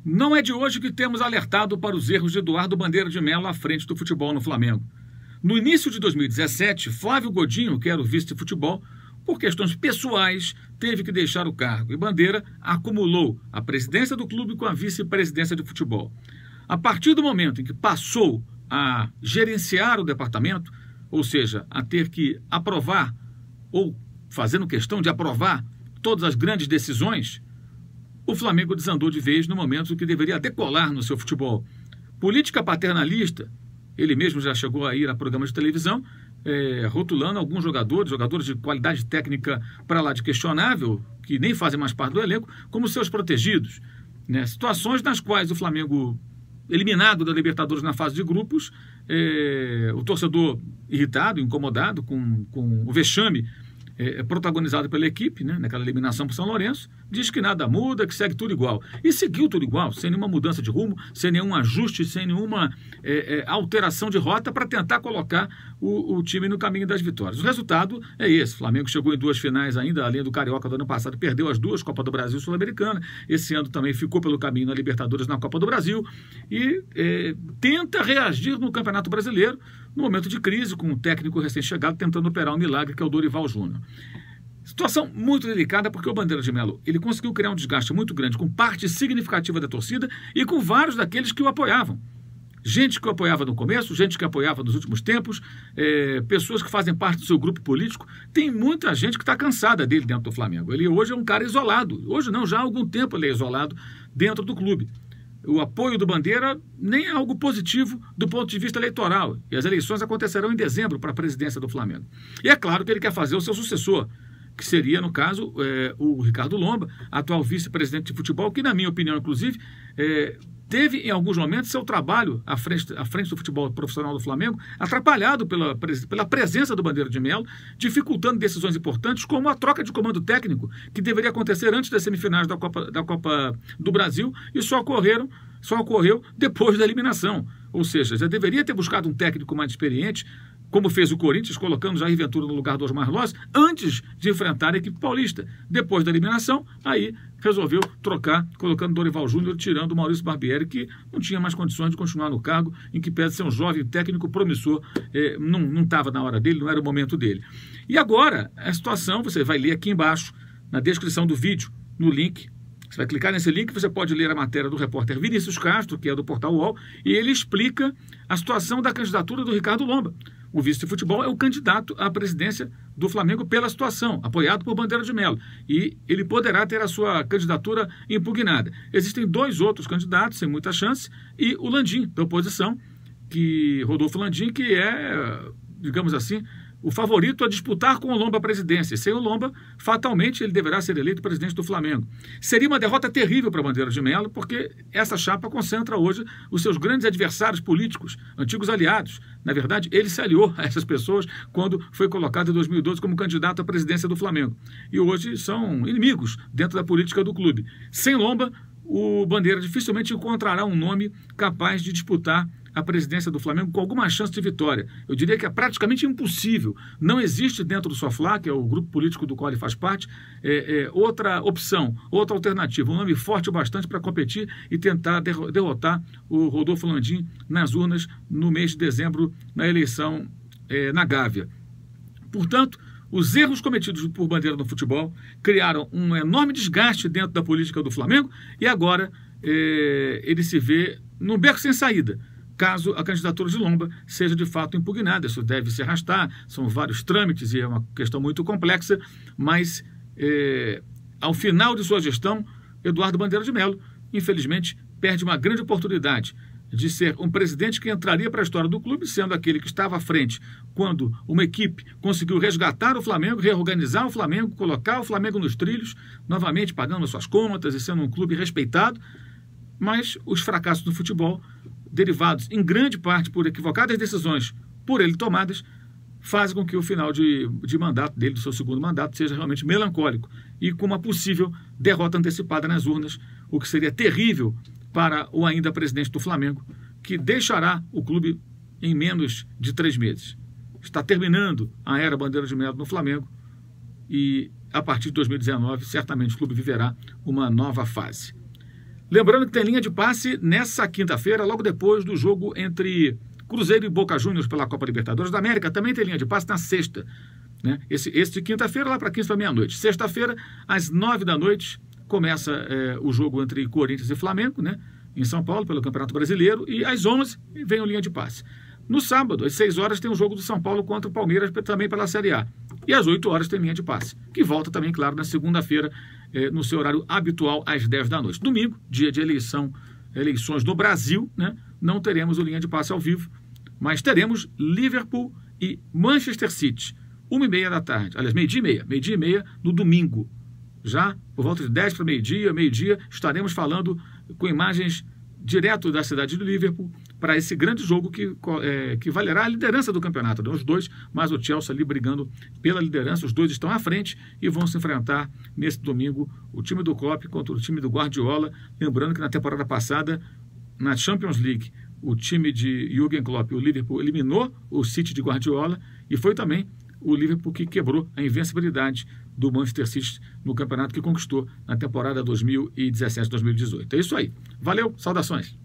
Não é de hoje que temos alertado para os erros de Eduardo Bandeira de Mello à frente do futebol no Flamengo. No início de 2017, Flávio Godinho, que era o vice de futebol, por questões pessoais, teve que deixar o cargo e Bandeira acumulou a presidência do clube com a vice-presidência de futebol. A partir do momento em que passou a gerenciar o departamento, ou seja, a ter que aprovar ou fazendo questão de aprovar todas as grandes decisões, o Flamengo desandou de vez no momento que deveria decolar no seu futebol. Política paternalista, ele mesmo já chegou a ir a programas de televisão, rotulando alguns jogadores de qualidade técnica para lá de questionável, que nem fazem mais parte do elenco, como seus protegidos. Né? Situações nas quais o Flamengo, eliminado da Libertadores na fase de grupos, o torcedor irritado, incomodado com o vexame protagonizado pela equipe, né, naquela eliminação para o São Lourenço, diz que nada muda, que segue tudo igual. E seguiu tudo igual, sem nenhuma mudança de rumo, sem nenhum ajuste, sem nenhuma alteração de rota para tentar colocar o time no caminho das vitórias. O resultado é esse. O Flamengo chegou em duas finais ainda, além do Carioca do ano passado, perdeu as duas, Copa do Brasil e Sul-Americana. Esse ano também ficou pelo caminho na Libertadores, na Copa do Brasil. E tenta reagir no Campeonato Brasileiro, no momento de crise, com um técnico recém-chegado tentando operar um milagre, que é o Dorival Júnior. Situação muito delicada, porque o Bandeira de Mello ele conseguiu criar um desgaste muito grande com parte significativa da torcida e com vários daqueles que o apoiavam. Gente que o apoiava no começo, gente que apoiava nos últimos tempos, pessoas que fazem parte do seu grupo político. Tem muita gente que está cansada dele dentro do Flamengo. Ele hoje é um cara isolado. Hoje não, já há algum tempo ele é isolado dentro do clube. O apoio do Bandeira nem é algo positivo do ponto de vista eleitoral. E as eleições acontecerão em dezembro para a presidência do Flamengo. E é claro que ele quer fazer o seu sucessor, que seria, no caso, o Ricardo Lomba, atual vice-presidente de futebol, que, na minha opinião, inclusive, teve, em alguns momentos, seu trabalho à frente do futebol profissional do Flamengo atrapalhado pela presença do Bandeira de Mello, dificultando decisões importantes, como a troca de comando técnico, que deveria acontecer antes das semifinais da Copa do Brasil, e só ocorreu depois da eliminação. Ou seja, já deveria ter buscado um técnico mais experiente, como fez o Corinthians, colocando Jair Ventura no lugar do Osmar Loss, antes de enfrentar a equipe paulista. Depois da eliminação, aí resolveu trocar, colocando Dorival Júnior, tirando o Maurício Barbieri, que não tinha mais condições de continuar no cargo, em que pese ser um jovem técnico promissor, não estava na hora dele, não era o momento dele. E agora, a situação, você vai ler aqui embaixo, na descrição do vídeo, no link. Você vai clicar nesse link, você pode ler a matéria do repórter Vinícius Castro, que é do Portal UOL, e ele explica a situação da candidatura do Ricardo Lomba. O vice de futebol é o candidato à presidência do Flamengo pela situação, apoiado por Bandeira de Mello. E ele poderá ter a sua candidatura impugnada. Existem dois outros candidatos, sem muita chance, e o Landim, da oposição, Rodolfo Landim, que é, digamos assim, o favorito a disputar com o Lomba a presidência. Sem o Lomba, fatalmente, ele deverá ser eleito presidente do Flamengo. Seria uma derrota terrível para Bandeira de Mello, porque essa chapa concentra hoje os seus grandes adversários políticos, antigos aliados. Na verdade, ele se aliou a essas pessoas quando foi colocado em 2012 como candidato à presidência do Flamengo. E hoje são inimigos dentro da política do clube. Sem Lomba, o Bandeira dificilmente encontrará um nome capaz de disputar a presidência do Flamengo com alguma chance de vitória. Eu diria que é praticamente impossível. Não existe dentro do Soflá, que é o grupo político do qual ele faz parte, outra opção, outra alternativa, um nome forte bastante para competir e tentar derrotar o Rodolfo Landim nas urnas no mês de dezembro, na eleição na Gávea. Portanto, os erros cometidos por Bandeira no futebol criaram um enorme desgaste dentro da política do Flamengo e agora ele se vê num beco sem saída, caso a candidatura de Lomba seja de fato impugnada. Isso deve se arrastar, são vários trâmites e é uma questão muito complexa, mas ao final de sua gestão, Eduardo Bandeira de Mello, infelizmente, perde uma grande oportunidade de ser um presidente que entraria para a história do clube, sendo aquele que estava à frente quando uma equipe conseguiu resgatar o Flamengo, reorganizar o Flamengo, colocar o Flamengo nos trilhos, novamente pagando as suas contas e sendo um clube respeitado. Mas os fracassos do futebol, derivados em grande parte por equivocadas decisões por ele tomadas, fazem com que o final de mandato dele, do seu segundo mandato, seja realmente melancólico e com uma possível derrota antecipada nas urnas, o que seria terrível para o ainda presidente do Flamengo, que deixará o clube em menos de 3 meses. Está terminando a era Bandeira de Mello no Flamengo e, a partir de 2019, certamente o clube viverá uma nova fase. Lembrando que tem linha de passe nessa quinta-feira, logo depois do jogo entre Cruzeiro e Boca Juniors pela Copa Libertadores da América. Também tem linha de passe na sexta, né? Esse de quinta-feira lá para 15 para meia-noite. Sexta-feira, às 9 da noite, começa o jogo entre Corinthians e Flamengo, né? Em São Paulo, pelo Campeonato Brasileiro. E às 11 vem o linha de passe. No sábado, às 6 horas, tem o jogo do São Paulo contra o Palmeiras, também pela Série A. E às 8 horas tem linha de passe, que volta também, claro, na segunda-feira, no seu horário habitual, às 10 da noite. Domingo, dia de eleições no Brasil, né? Não teremos o linha de passe ao vivo, mas teremos Liverpool e Manchester City, 1h30 da tarde. Aliás, meio-dia e meia no domingo. Já por volta de 10 para meio-dia, estaremos falando com imagens direto da cidade de Liverpool para esse grande jogo que valerá a liderança do campeonato. Os dois, mas o Chelsea ali brigando pela liderança, os dois estão à frente e vão se enfrentar nesse domingo o time do Klopp contra o time do Guardiola. Lembrando que na temporada passada, na Champions League, o time de Jürgen Klopp, o Liverpool, eliminou o City de Guardiola e foi também o Liverpool que quebrou a invencibilidade do Manchester City no campeonato que conquistou na temporada 2017-2018. É isso aí. Valeu, saudações!